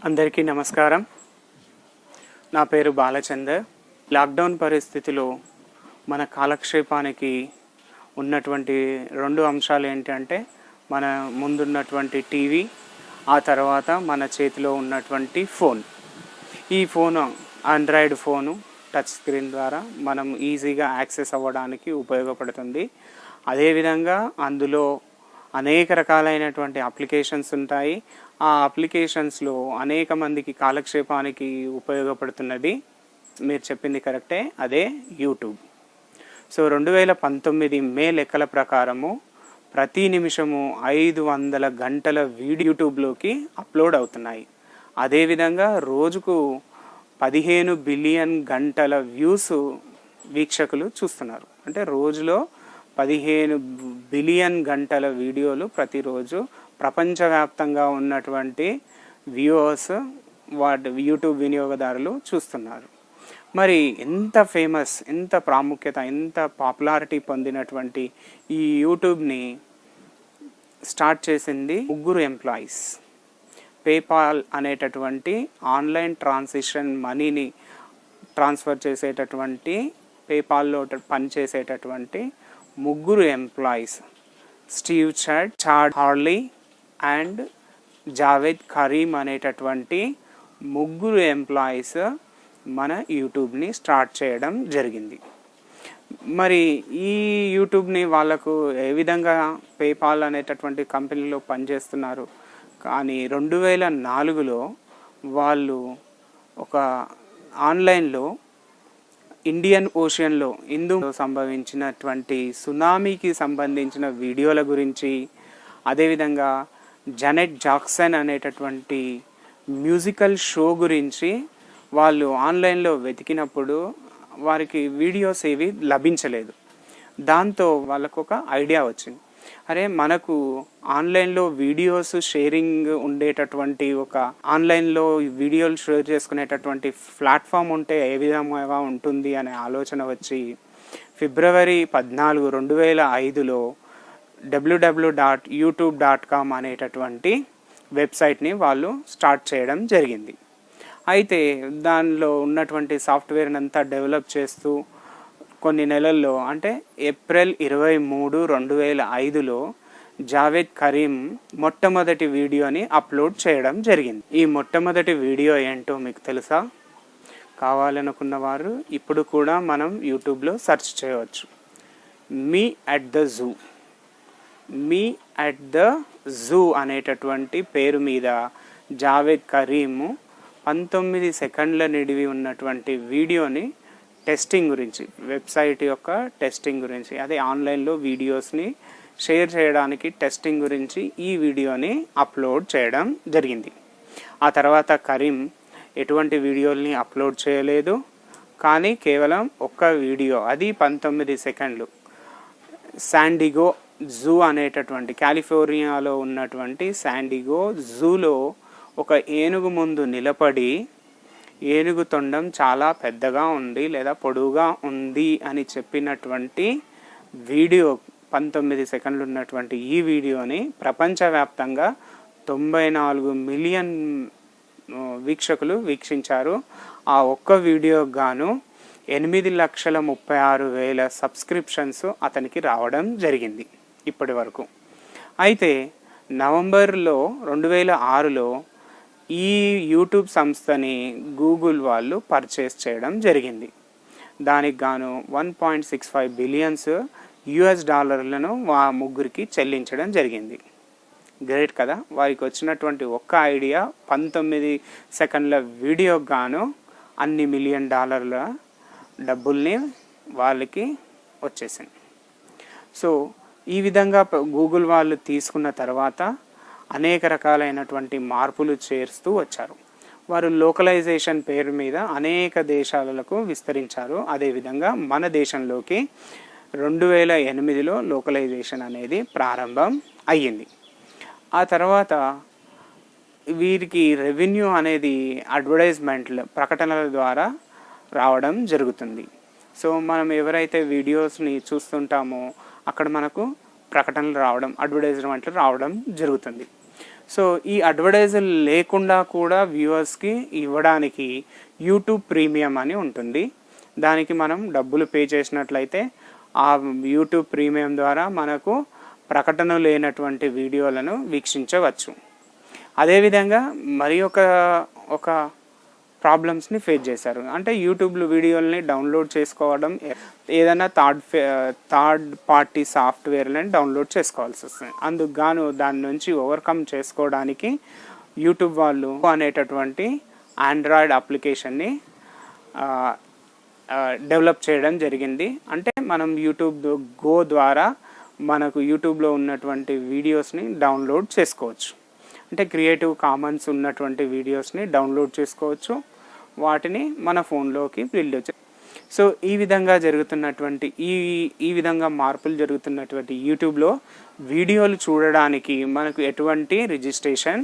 అందరికీ నమస్కారం. నా పేరు బాలచందర్. లాక్డౌన్ పరిస్థితిలో మన కాలక్షేపానికి ఉన్నటువంటి రెండు అంశాలు ఏంటంటే మన ముందున్నటువంటి టీవీ, ఆ తర్వాత మన చేతిలో ఉన్నటువంటి ఫోన్. ఈ phone Android phone touch screen ద్వారా మనం ఈజీగా యాక్సెస్ అవ్వడానికి ఉపయోగపడుతుంది. అదేవిధంగా అందులో అనేక రకాలైనటువంటి అప్లికేషన్స్ ఉంటాయి. ఆ అప్లికేషన్స్లో అనేక మందికి కాలక్షేపానికి ఉపయోగపడుతున్నది మీరు చెప్పింది కరెక్టే, అదే యూట్యూబ్. సో 2019 మే లెక్కల ప్రకారము ప్రతి నిమిషము 500 గంటల వీడియో యూట్యూబ్లోకి అప్లోడ్ అవుతున్నాయి. అదేవిధంగా రోజుకు 15 బిలియన్ గంటల వ్యూస్ వీక్షకులు చూస్తున్నారు. అంటే రోజులో 15 బిలియన్ గంటల వీడియోలు ప్రతిరోజు ప్రపంచవ్యాప్తంగా ఉన్నటువంటి వ్యూవర్స్ యూట్యూబ్ వినియోగదారులు చూస్తున్నారు. మరి ఎంత ఫేమస్, ఎంత ప్రాముఖ్యత, ఎంత పాపులారిటీ పొందినటువంటి ఈ యూట్యూబ్ని స్టార్ట్ చేసింది ముగ్గురు ఎంప్లాయీస్. పేపాల్ అనేటటువంటి ఆన్లైన్ ట్రాన్సాక్షన్ మనీని ట్రాన్స్ఫర్ చేసేటటువంటి పేపాల్లో పనిచేసేటటువంటి ముగ్గురు employees, Steve Chad Harley and Javed Karim అనేటటువంటి ముగ్గురు ఎంప్లాయీస్ మన యూట్యూబ్ని స్టార్ట్ చేయడం జరిగింది. మరి ఈ యూట్యూబ్ని వాళ్ళకు ఏ విధంగా పేపాల్ అనేటటువంటి కంపెనీలో పనిచేస్తున్నారు. కానీ 2004లో వాళ్ళు ఒక ఆన్లైన్లో ఇండియన్ ఓషన్లో సంభవించినటువంటి సునామీకి సంబంధించిన వీడియోల గురించి, అదేవిధంగా జనెట్ జాక్సన్ అనేటటువంటి మ్యూజికల్ షో గురించి వాళ్ళు ఆన్లైన్లో వెతికినప్పుడు వారికి వీడియోస్ ఏవి లభించలేదు. దాంతో వాళ్ళకు ఒక ఐడియా వచ్చింది, అరే మనకు ఆన్లైన్లో వీడియోస్ షేరింగ్ ఉండేటటువంటి ఒక ఆన్లైన్లో వీడియోలు షేర్ చేసుకునేటటువంటి ప్లాట్ఫామ్ ఉంటే ఏ విధంగా ఉంటుంది అనే ఆలోచన వచ్చి ఫిబ్రవరి 14, 2005లో www.youtube.com అనేటటువంటి వెబ్సైట్ని వాళ్ళు స్టార్ట్ చేయడం జరిగింది. అయితే దానిలో ఉన్నటువంటి సాఫ్ట్వేర్ని అంతా డెవలప్ చేస్తూ కొన్ని నెలల్లో, అంటే ఏప్రిల్ 23, 2005లో జావేద్ కరీం మొట్టమొదటి వీడియోని అప్లోడ్ చేయడం జరిగింది. ఈ మొట్టమొదటి వీడియో ఏంటో మీకు తెలుసా? కావాలనుకున్న వారు ఇప్పుడు కూడా మనం యూట్యూబ్లో సెర్చ్ చేయవచ్చు. Me at the zoo. Me at the zoo అనేటటువంటి పేరు మీద జావేద్ కరీం 19 సెకండ్ల నిడివి ఉన్నటువంటి వీడియోని టెస్టింగ్ గురించి, వెబ్సైట్ యొక్క టెస్టింగ్ గురించి, అదే ఆన్లైన్లో వీడియోస్ని షేర్ చేయడానికి టెస్టింగ్ గురించి ఈ వీడియోని అప్లోడ్ చేయడం జరిగింది. ఆ తర్వాత కరీం ఎటువంటి వీడియోల్ని అప్లోడ్ చేయలేదు, కానీ కేవలం ఒక్క వీడియో, అది 19 సెకండ్లు, శాండిగో జూ అనేటటువంటి కాలిఫోర్నియాలో ఉన్నటువంటి శాండిగో జూలో ఒక ఏనుగు ముందు నిలబడి ఏనుగు తొండం చాలా పెద్దగా ఉంది లేదా పొడవుగా ఉంది అని చెప్పినటువంటి వీడియో, 19 సెకండ్లు ఉన్నటువంటి ఈ వీడియోని ప్రపంచవ్యాప్తంగా 94 మిలియన్ వీక్షకులు వీక్షించారు. ఆ ఒక్క వీడియోకి గాను 8,36,000 సబ్స్క్రిప్షన్స్ అతనికి రావడం జరిగింది ఇప్పటి వరకు. అయితే నవంబర్లో 2006లో ఈ యూట్యూబ్ సంస్థని గూగుల్ వాళ్ళు పర్చేస్ చేయడం జరిగింది. దానికి గాను $1.65 బిలియన్ ముగ్గురికి చెల్లించడం జరిగింది. గ్రేట్ కదా. వారికి వచ్చినటువంటి ఒక్క ఐడియా 19 సెకండ్ల వీడియోకి గాను అన్ని $1 మిలియన్ డబ్బుల్ని వాళ్ళకి వచ్చేసింది. సో ఈ విధంగా గూగుల్ వాళ్ళు తీసుకున్న తర్వాత అనేక రకాలైనటువంటి మార్పులు చేస్తూ వచ్చారు. వారు లోకలైజేషన్ పేరు మీద అనేక దేశాలకు విస్తరించారు. అదేవిధంగా మన దేశంలోకి 2008లో లోకలైజేషన్ అనేది ప్రారంభం అయ్యింది. ఆ తర్వాత వీరికి రెవెన్యూ అనేది అడ్వర్టైజ్మెంట్లు, ప్రకటనల ద్వారా రావడం జరుగుతుంది. సో మనం ఎవరైతే వీడియోస్ని చూస్తుంటామో అక్కడ మనకు ప్రకటనలు రావడం, అడ్వర్టైజ్మెంట్లు రావడం జరుగుతుంది. సో ఈ అడ్వర్టైజులు లేకుండా కూడా వ్యూవర్స్కి ఇవ్వడానికి యూట్యూబ్ ప్రీమియం అని ఉంటుంది. దానికి మనం డబ్బులు పే చేసినట్లయితే ఆ యూట్యూబ్ ప్రీమియం ద్వారా మనకు ప్రకటన లేనటువంటి వీడియోలను వీక్షించవచ్చు. అదేవిధంగా మరి ఒక ప్రాబ్లమ్స్ని ఫేస్ చేశారు. అంటే యూట్యూబ్లో వీడియోలని డౌన్లోడ్ చేసుకోవడం, ఏదైనా థర్డ్ పార్టీ సాఫ్ట్వేర్లని డౌన్లోడ్ చేసుకోవాల్సి వస్తుంది. అందుకు గాను దాని నుంచి ఓవర్కమ్ చేసుకోవడానికి యూట్యూబ్ వాళ్ళు అనేటటువంటి ఆండ్రాయిడ్ అప్లికేషన్ని డెవలప్ చేయడం జరిగింది. అంటే మనం యూట్యూబ్ గో ద్వారా మనకు యూట్యూబ్లో ఉన్నటువంటి వీడియోస్ని డౌన్లోడ్ చేసుకోవచ్చు. అంటే క్రియేటివ్ కామన్స్ ఉన్నటువంటి వీడియోస్ని డౌన్లోడ్ చేసుకోవచ్చు, వాటిని మన ఫోన్లోకి బిల్డ్ చేయవచ్చు. సో ఈ విధంగా జరుగుతున్నటువంటి ఈ విధంగా మార్పులు జరుగుతున్నటువంటి యూట్యూబ్లో వీడియోలు చూడడానికి మనకు ఎటువంటి రిజిస్ట్రేషన్,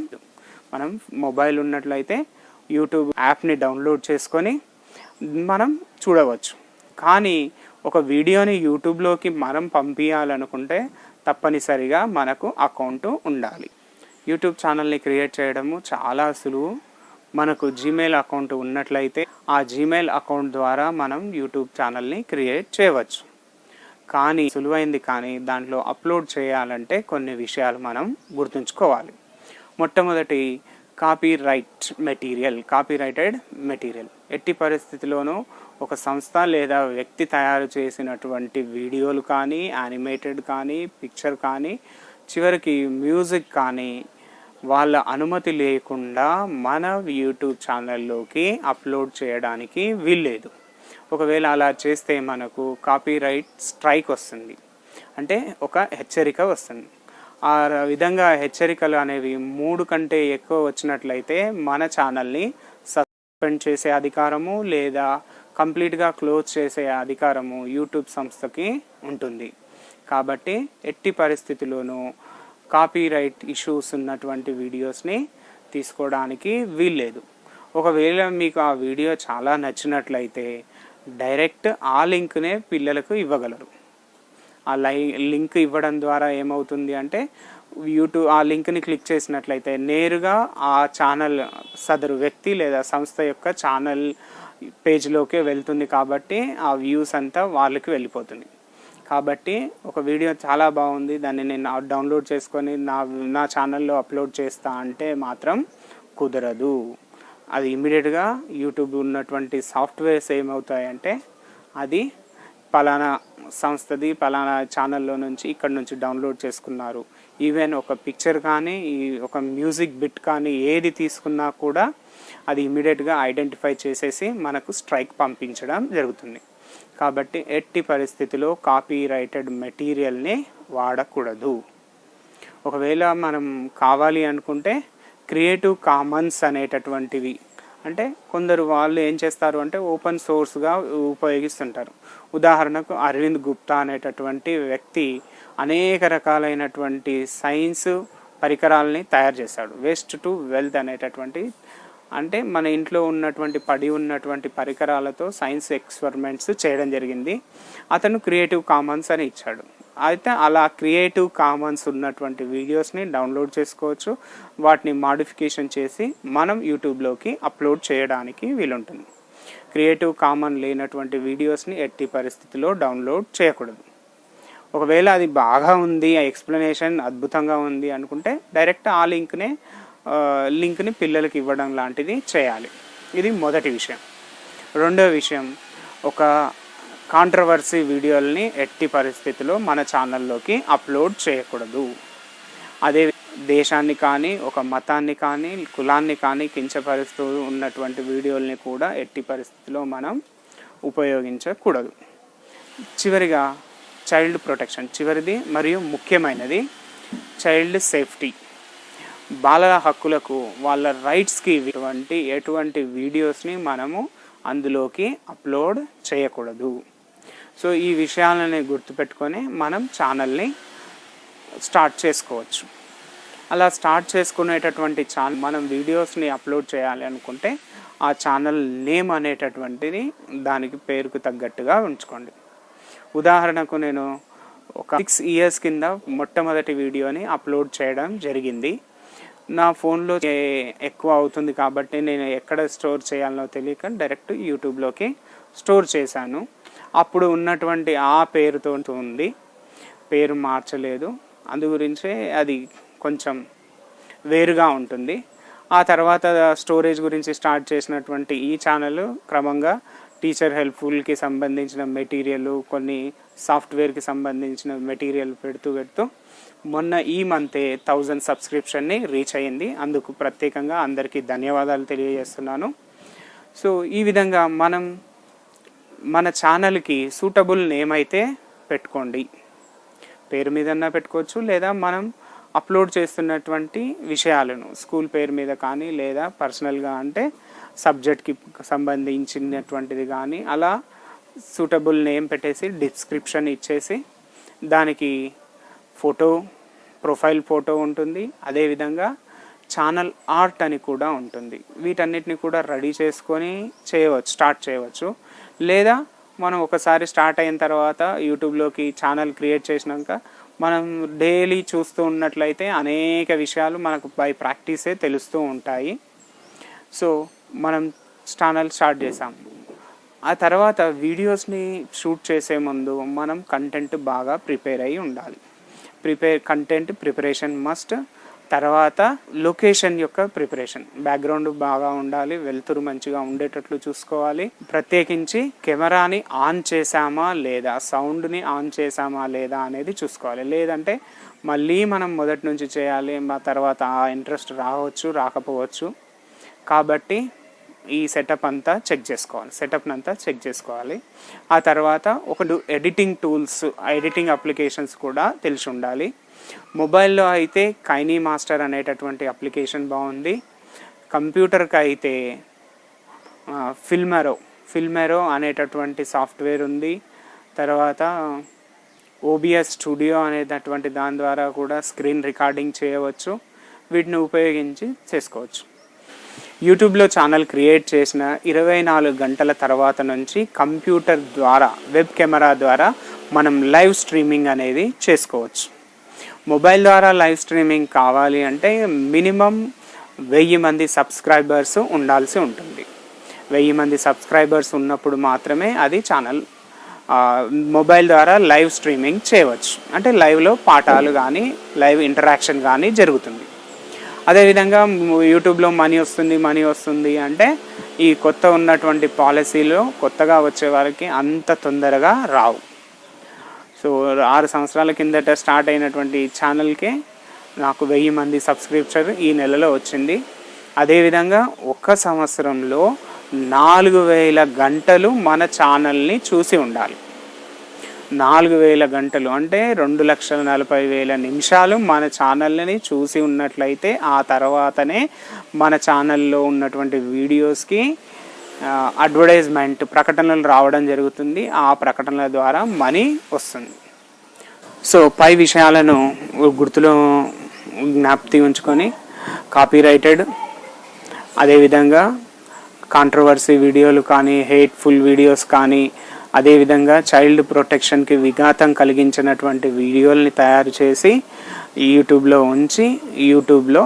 మనం మొబైల్ ఉన్నట్లయితే యూట్యూబ్ యాప్ని డౌన్లోడ్ చేసుకొని మనం చూడవచ్చు. కానీ ఒక వీడియోని యూట్యూబ్లోకి మనం పంపించాలనుకుంటే తప్పనిసరిగా మనకు అకౌంట్ ఉండాలి. యూట్యూబ్ ఛానల్ని క్రియేట్ చేయడము చాలా సులువు. మనకు జీమెయిల్ అకౌంట్ ఉన్నట్లయితే ఆ జీమెయిల్ అకౌంట్ ద్వారా మనం యూట్యూబ్ ఛానల్ని క్రియేట్ చేయవచ్చు. కానీ సులువైంది, కానీ దాంట్లో అప్లోడ్ చేయాలంటే కొన్ని విషయాలు మనం గుర్తుంచుకోవాలి. మొట్టమొదటి కాపీరైటెడ్ మెటీరియల్. ఎట్టి పరిస్థితిలోనూ ఒక సంస్థ లేదా వ్యక్తి తయారు చేసినటువంటి వీడియోలు కానీ, యానిమేటెడ్ కానీ, పిక్చర్ కానీ, చివరికి మ్యూజిక్ కానీ వాళ్ళ అనుమతి లేకుండా మన యూట్యూబ్ ఛానల్లోకి అప్లోడ్ చేయడానికి వీల్లేదు. ఒకవేళ అలా చేస్తే మనకు కాపీరైట్ స్ట్రైక్ వస్తుంది, అంటే ఒక హెచ్చరిక వస్తుంది. ఆ విధంగా హెచ్చరికలు అనేవి 3 కంటే ఎక్కువ వచ్చినట్లయితే మన ఛానల్ని సస్పెండ్ చేసే అధికారము లేదా కంప్లీట్గా క్లోజ్ చేసే అధికారము యూట్యూబ్ సంస్థకి ఉంటుంది. కాబట్టి ఎట్టి పరిస్థితుల్లోనూ కాపీరైట్ ఇష్యూస్ ఉన్నటువంటి వీడియోస్ని తీసుకోవడానికి వీల్లేదు. ఒకవేళ మీకు ఆ వీడియో చాలా నచ్చినట్లయితే డైరెక్ట్ ఆ లింక్నే పిల్లలకు ఇవ్వగలరు. ఆ లింక్ ఇవ్వడం ద్వారా ఏమవుతుంది అంటే యూట్యూబ్ ఆ లింక్ని క్లిక్ చేసినట్లయితే నేరుగా ఆ ఛానల్ సదరు వ్యక్తి లేదా సంస్థ యొక్క ఛానల్ పేజ్లోకే వెళ్తుంది. కాబట్టి ఆ వ్యూస్ అంతా వాళ్ళకి వెళ్ళిపోతుంది. కాబట్టి ఒక వీడియో చాలా బాగుంది, దాన్ని నేను డౌన్లోడ్ చేసుకొని నా ఛానల్లో అప్లోడ్ చేస్తా అంటే మాత్రం కుదరదు. అది ఇమ్మీడియట్గా యూట్యూబ్ ఉన్నటువంటి సాఫ్ట్వేర్స్ ఏమవుతాయంటే అది పలానా సంస్థది పలానా ఛానల్లో నుంచి ఇక్కడ నుంచి డౌన్లోడ్ చేసుకున్నారు, ఈవెన్ ఒక పిక్చర్ కానీ ఒక మ్యూజిక్ బిట్ కానీ ఏది తీసుకున్నా కూడా అది ఇమ్మీడియట్గా ఐడెంటిఫై చేసేసి మనకు స్ట్రైక్ పంపించడం జరుగుతుంది. కాబట్టి ఎట్టి పరిస్థితిలో కాపీరైటెడ్ మెటీరియల్ని వాడకూడదు. ఒకవేళ మనం కావాలి అనుకుంటే క్రియేటివ్ కామన్స్ అనేటటువంటివి, అంటే కొందరు వాళ్ళు ఏం చేస్తారు అంటే ఓపెన్ సోర్స్గా ఉపయోగిస్తుంటారు. ఉదాహరణకు అరవింద్ గుప్తా అనేటటువంటి వ్యక్తి అనేక రకాలైనటువంటి సైన్స్ పరికరాలని తయారు చేశాడు. వేస్ట్ టు వెల్త్ అనేటటువంటి, అంటే మన ఇంట్లో ఉన్నటువంటి పరికరాలతో సైన్స్ ఎక్స్పెరిమెంట్స్ చేయడం జరిగింది. అతను క్రియేటివ్ కామన్స్ అని ఇచ్చాడు. అయితే అలా క్రియేటివ్ కామన్స్ ఉన్నటువంటి వీడియోస్ని డౌన్లోడ్ చేసుకోవచ్చు, వాటిని మాడిఫికేషన్ చేసి మనం యూట్యూబ్లోకి అప్లోడ్ చేయడానికి వీలుంటుంది. క్రియేటివ్ కామన్ లేనటువంటి వీడియోస్ని ఎట్టి పరిస్థితిలో డౌన్లోడ్ చేయకూడదు. ఒకవేళ అది బాగా ఉంది, ఆ ఎక్స్ప్లెనేషన్ అద్భుతంగా ఉంది అనుకుంటే డైరెక్ట్ ఆ లింక్ని పిల్లలకి ఇవ్వడం లాంటిది చేయాలి. ఇది మొదటి విషయం. రెండో విషయం, ఒక కాంట్రవర్సీ వీడియోల్ని ఎట్టి పరిస్థితిలో మన ఛానల్లోకి అప్లోడ్ చేయకూడదు. అదే దేశాన్ని కానీ ఒక మతాన్ని కానీ కులాన్ని కానీ కించపరుస్తూ ఉన్నటువంటి వీడియోల్ని కూడా ఎట్టి పరిస్థితిలో మనం ఉపయోగించకూడదు. చివరిగా చైల్డ్ ప్రొటెక్షన్, చివరిది మరియు ముఖ్యమైనది చైల్డ్ సేఫ్టీ. బాలల హక్కులకు, వాళ్ళ రైట్స్కి ఎటువంటి వీడియోస్ని మనము అందులోకి అప్లోడ్ చేయకూడదు. సో ఈ విషయాలని గుర్తుపెట్టుకొని మనం ఛానల్ని స్టార్ట్ చేసుకోవచ్చు. అలా స్టార్ట్ చేసుకునేటటువంటి మనం వీడియోస్ని అప్లోడ్ చేయాలి అనుకుంటే ఆ ఛానల్ నేమ్ అనేటటువంటిది దానికి పేరుకు తగ్గట్టుగా ఉంచుకోండి. ఉదాహరణకు నేను ఒక 6 years కింద మొట్టమొదటి వీడియోని అప్లోడ్ చేయడం జరిగింది. నా ఫోన్లో ఎక్కువ అవుతుంది కాబట్టి నేను ఎక్కడ స్టోర్ చేయాలనో తెలియక డైరెక్ట్ యూట్యూబ్లోకి స్టోర్ చేశాను. అప్పుడు ఉన్నటువంటి ఆ పేరుతో ఉంది, పేరు మార్చలేదు. అందు గురించే అది కొంచెం వేరుగా ఉంటుంది. ఆ తర్వాత స్టోరేజ్ గురించి స్టార్ట్ చేసినటువంటి ఈ ఛానల్ క్రమంగా టీచర్ హెల్ప్ఫుల్కి సంబంధించిన మెటీరియల్, కొన్ని సాఫ్ట్వేర్కి సంబంధించిన మెటీరియల్ పెడుతూ మొన్న ఈ మంతే 1000 సబ్స్క్రిప్షన్ని రీచ్ అయ్యింది. అందుకు ప్రత్యేకంగా అందరికీ ధన్యవాదాలు తెలియజేస్తున్నాను. సో ఈ విధంగా మనం మన ఛానల్కి సూటబుల్ నేమ్ అయితే పెట్టుకోండి. పేరు మీదన్నా పెట్టుకోవచ్చు, లేదా మనం అప్లోడ్ చేస్తున్నటువంటి విషయాలను స్కూల్ పేరు మీద కానీ, లేదా పర్సనల్గా అంటే సబ్జెక్ట్కి సంబంధించినటువంటిది కానీ అలా సూటబుల్ నేమ్ పెట్టేసి డిస్క్రిప్షన్ ఇచ్చేసి దానికి ప్రొఫైల్ ఫోటో ఉంటుంది. అదేవిధంగా ఛానల్ ఆర్ట్ అని కూడా ఉంటుంది. వీటన్నిటిని కూడా రెడీ చేసుకొని స్టార్ట్ చేయవచ్చు. లేదా మనం ఒకసారి స్టార్ట్ అయిన తర్వాత యూట్యూబ్లోకి ఛానల్ క్రియేట్ చేసినాక మనం డైలీ చూస్తూ ఉన్నట్లయితే అనేక విషయాలు మనకు బై ప్రాక్టీసే తెలుస్తూ ఉంటాయి. సో మనం ఛానల్ స్టార్ట్ చేసాం. ఆ తర్వాత వీడియోస్ని షూట్ చేసే ముందు మనం కంటెంట్ బాగా ప్రిపేర్ అయ్యి ఉండాలి. Content preparation must. తర్వాత లొకేషన్ యొక్క ప్రిపరేషన్, బ్యాక్గ్రౌండ్ బాగా ఉండాలి, వెలుతురు మంచిగా ఉండేటట్లు చూసుకోవాలి. ప్రత్యేకించి కెమెరాని ఆన్ చేసామా లేదా, సౌండ్ని ఆన్ చేసామా లేదా అనేది చూసుకోవాలి. లేదంటే మళ్ళీ మనం మొదటి నుంచి చేయాలి, మా తర్వాత ఆ ఇంట్రెస్ట్ రాకపోవచ్చు. కాబట్టి ఈ సెటప్ని అంతా చెక్ చేసుకోవాలి. ఆ తర్వాత ఎడిటింగ్ టూల్స్, ఎడిటింగ్ అప్లికేషన్స్ కూడా తెలిసి ఉండాలి. మొబైల్లో అయితే కైనీ మాస్టర్ అనేటటువంటి అప్లికేషన్ బాగుంది. కంప్యూటర్కి అయితే ఫిల్మెరో అనేటటువంటి సాఫ్ట్వేర్ ఉంది. తర్వాత ఓబిఎస్ స్టూడియో అనేటటువంటి దాని ద్వారా కూడా స్క్రీన్ రికార్డింగ్ చేయవచ్చు. వీటిని ఉపయోగించి చేసుకోవచ్చు. యూట్యూబ్లో ఛానల్ క్రియేట్ చేసిన 24 గంటల తర్వాత నుంచి కంప్యూటర్ ద్వారా, వెబ్ కెమెరా ద్వారా మనం లైవ్ స్ట్రీమింగ్ అనేది చేసుకోవచ్చు. మొబైల్ ద్వారా లైవ్ స్ట్రీమింగ్ కావాలి అంటే మినిమం 1000 మంది సబ్స్క్రైబర్స్ ఉండాల్సి ఉంటుంది. 1000 మంది సబ్స్క్రైబర్స్ ఉన్నప్పుడు మాత్రమే అది ఛానల్ మొబైల్ ద్వారా లైవ్ స్ట్రీమింగ్ చేయవచ్చు. అంటే లైవ్లో పాఠాలు కానీ, లైవ్ ఇంటరాక్షన్ కానీ జరుగుతుంది. అదేవిధంగా యూట్యూబ్లో మనీ వస్తుంది అంటే ఈ కొత్త ఉన్నటువంటి పాలసీలో కొత్తగా వచ్చే వారికి అంత తొందరగా రావు. సో 6 సంవత్సరాల కిందట స్టార్ట్ అయినటువంటి ఛానల్కే నాకు 1000 మంది సబ్స్క్రిప్షన్ ఈ నెలలో వచ్చింది. అదేవిధంగా 1 సంవత్సరంలో 4000 గంటలు మన ఛానల్ని చూసి ఉండాలి. 4000 గంటలు అంటే 2,40,000 నిమిషాలు మన ఛానల్ని చూసి ఉన్నట్లయితే ఆ తర్వాతనే మన ఛానల్లో ఉన్నటువంటి వీడియోస్కి అడ్వర్టైజ్మెంట్, ప్రకటనలు రావడం జరుగుతుంది. ఆ ప్రకటనల ద్వారా మనీ వస్తుంది. సో పై విషయాలను గుర్తులో జ్ఞాపకం ఉంచుకొని కాపీరైటెడ్, అదేవిధంగా కాంట్రవర్సీ వీడియోలు కానీ, హేట్ఫుల్ వీడియోస్ కానీ, అదేవిధంగా చైల్డ్ ప్రొటెక్షన్కి విఘాతం కలిగించినటువంటి వీడియోల్ని తయారు చేసి యూట్యూబ్లో ఉంచి యూట్యూబ్లో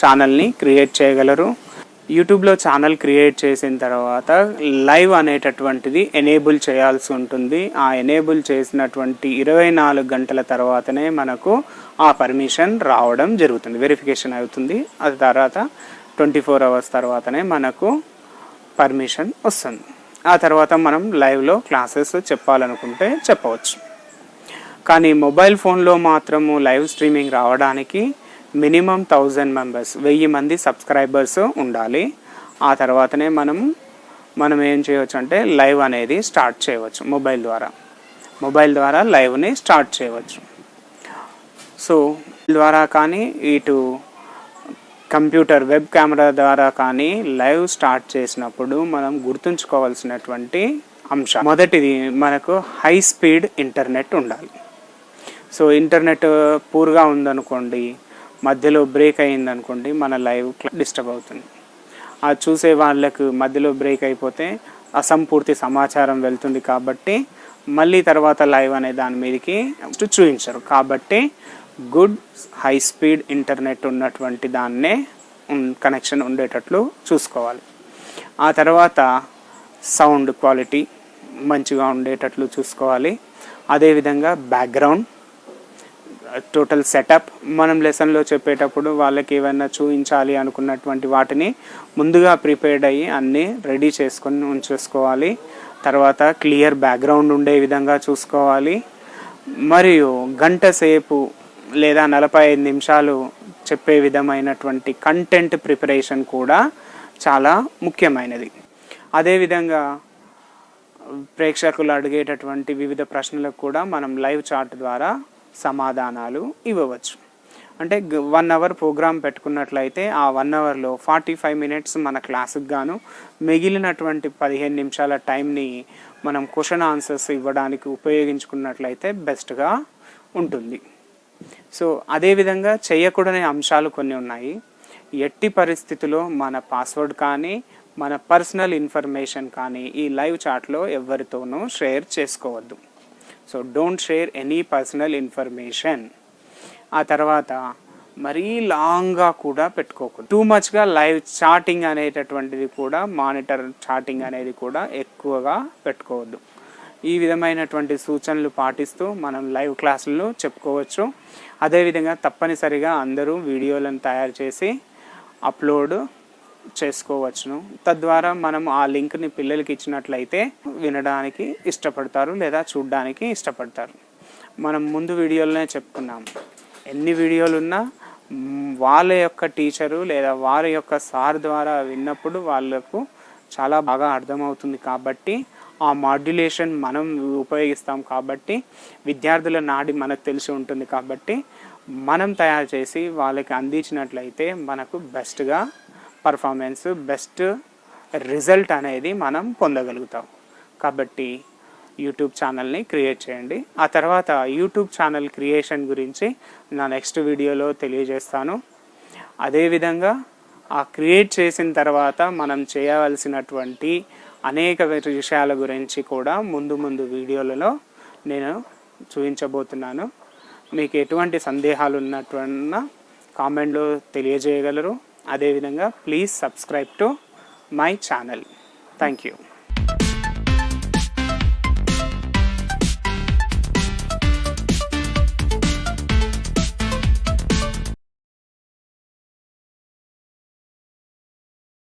ఛానల్ని క్రియేట్ చేయగలరు. యూట్యూబ్లో ఛానల్ క్రియేట్ చేసిన తర్వాత లైవ్ అనేటటువంటిది ఎనేబుల్ చేయాల్సి ఉంటుంది. ఆ ఎనేబుల్ చేసినటువంటి 24 గంటల తర్వాతనే మనకు ఆ పర్మిషన్ రావడం జరుగుతుంది, వెరిఫికేషన్ అవుతుంది. అది తర్వాత 24 అవర్స్ తర్వాతనే మనకు పర్మిషన్ వస్తుంది. ఆ తర్వాత మనం లైవ్లో క్లాసెస్ చెప్పాలనుకుంటే చెప్పవచ్చు. కానీ మొబైల్ ఫోన్లో మాత్రము లైవ్ స్ట్రీమింగ్ రావడానికి మినిమం 1000 మెంబర్స్, 1000 మంది సబ్స్క్రైబర్స్ ఉండాలి. ఆ తర్వాతనే మనం ఏం చేయవచ్చు అంటే లైవ్ అనేది స్టార్ట్ చేయవచ్చు. మొబైల్ ద్వారా లైవ్ని స్టార్ట్ చేయవచ్చు. సో ద్వారా కానీ, ఇటు కంప్యూటర్ వెబ్ కెమెరా ద్వారా కానీ లైవ్ స్టార్ట్ చేసినప్పుడు మనం గుర్తుంచుకోవాల్సినటువంటి అంశం, మొదటిది మనకు హై స్పీడ్ ఇంటర్నెట్ ఉండాలి. సో ఇంటర్నెట్ పూర్గా ఉందనుకోండి, మధ్యలో బ్రేక్ అయ్యిందనుకోండి, మన లైవ్ డిస్టర్బ్ అవుతుంది. అది చూసే వాళ్ళకు మధ్యలో బ్రేక్ అయిపోతే అసంపూర్తి సమాచారం వెళ్తుంది. కాబట్టి మళ్ళీ తర్వాత లైవ్ అనే దాని మీదకి చూపించరు. కాబట్టి గుడ్ హై స్పీడ్ ఇంటర్నెట్ ఉన్నటువంటి దాన్నే కనెక్షన్ ఉండేటట్లు చూసుకోవాలి. ఆ తర్వాత సౌండ్ క్వాలిటీ మంచిగా ఉండేటట్లు చూసుకోవాలి. అదేవిధంగా బ్యాక్గ్రౌండ్, టోటల్ సెటప్, మనం లెసన్లో చెప్పేటప్పుడు వాళ్ళకి ఏమైనా చూపించాలి అనుకున్నటువంటి వాటిని ముందుగా ప్రిపేర్డ్ అయ్యి అన్నీ రెడీ చేసుకొని ఉంచేసుకోవాలి. తర్వాత క్లియర్ బ్యాక్గ్రౌండ్ ఉండే విధంగా చూసుకోవాలి. మరియు గంట సేపు లేదా 45 నిమిషాలు చెప్పే విధమైనటువంటి కంటెంట్ ప్రిపరేషన్ కూడా చాలా ముఖ్యమైనది. అదేవిధంగా ప్రేక్షకులు అడిగేటటువంటి వివిధ ప్రశ్నలకు కూడా మనం లైవ్ చాట్ ద్వారా సమాధానాలు ఇవ్వవచ్చు. అంటే 1 అవర్ ప్రోగ్రామ్ పెట్టుకున్నట్లయితే ఆ 1 అవర్లో 45 మినిట్స్ మన క్లాసుకు గాను మిగిలినటువంటి 15 నిమిషాల టైంని మనం క్వశ్చన్ ఆన్సర్స్ ఇవ్వడానికి ఉపయోగించుకున్నట్లయితే బెస్ట్గా ఉంటుంది. సో అదేవిధంగా చేయకూడని అంశాలు కొన్ని ఉన్నాయి. ఎట్టి పరిస్థితిలో మన పాస్వర్డ్ కానీ మన పర్సనల్ ఇన్ఫర్మేషన్ కానీ ఈ లైవ్ చాట్లో ఎవరితోనూ షేర్ చేసుకోవద్దు. So don't share any personal information. ఆ తర్వాత మరీ లాంగ్గా కూడా పెట్టుకోకూడదు. టూ మచ్గా లైవ్ చాటింగ్ అనేటటువంటిది కూడా, మానిటర్ చాటింగ్ అనేది కూడా ఎక్కువగా పెట్టుకోవద్దు. ఈ విధమైనటువంటి సూచనలు పాటిస్తూ మనం లైవ్ క్లాసులను చెప్పుకోవచ్చు. అదేవిధంగా తప్పనిసరిగా అందరూ వీడియోలను తయారు చేసి అప్లోడ్ చేసుకోవచ్చును. తద్వారా మనం ఆ లింక్ని పిల్లలకి ఇచ్చినట్లయితే వినడానికి ఇష్టపడతారు లేదా చూడడానికి ఇష్టపడతారు. మనం ముందు వీడియోలోనే చెప్పుకున్నాం, ఎన్ని వీడియోలు ఉన్నా వాళ్ళ యొక్క టీచరు లేదా వారి యొక్క సార్ ద్వారా విన్నప్పుడు వాళ్ళకు చాలా బాగా అర్థమవుతుంది. కాబట్టి ఆ మాడ్యులేషన్ మనం ఉపయోగిస్తాం. కాబట్టి విద్యార్థుల నాడి మనకు తెలిసి ఉంటుంది. కాబట్టి మనం తయారు చేసి వాళ్ళకి అందించినట్లయితే మనకు బెస్ట్గా పర్ఫార్మెన్స్, బెస్ట్ రిజల్ట్ అనేది మనం పొందగలుగుతాం. కాబట్టి యూట్యూబ్ ఛానల్ని క్రియేట్ చేయండి. ఆ తర్వాత యూట్యూబ్ ఛానల్ క్రియేషన్ గురించి నా నెక్స్ట్ వీడియోలో తెలియజేస్తాను. అదేవిధంగా ఆ క్రియేట్ చేసిన తర్వాత మనం చేయవలసినటువంటి అనేక విషయాల గురించి కూడా ముందు వీడియోలలో నేను చూపించబోతున్నాను. మీకు ఎటువంటి సందేహాలు ఉన్నటువంటి కామెంట్లో తెలియజేయగలరు. అదేవిధంగా please subscribe to my channel. Thank you.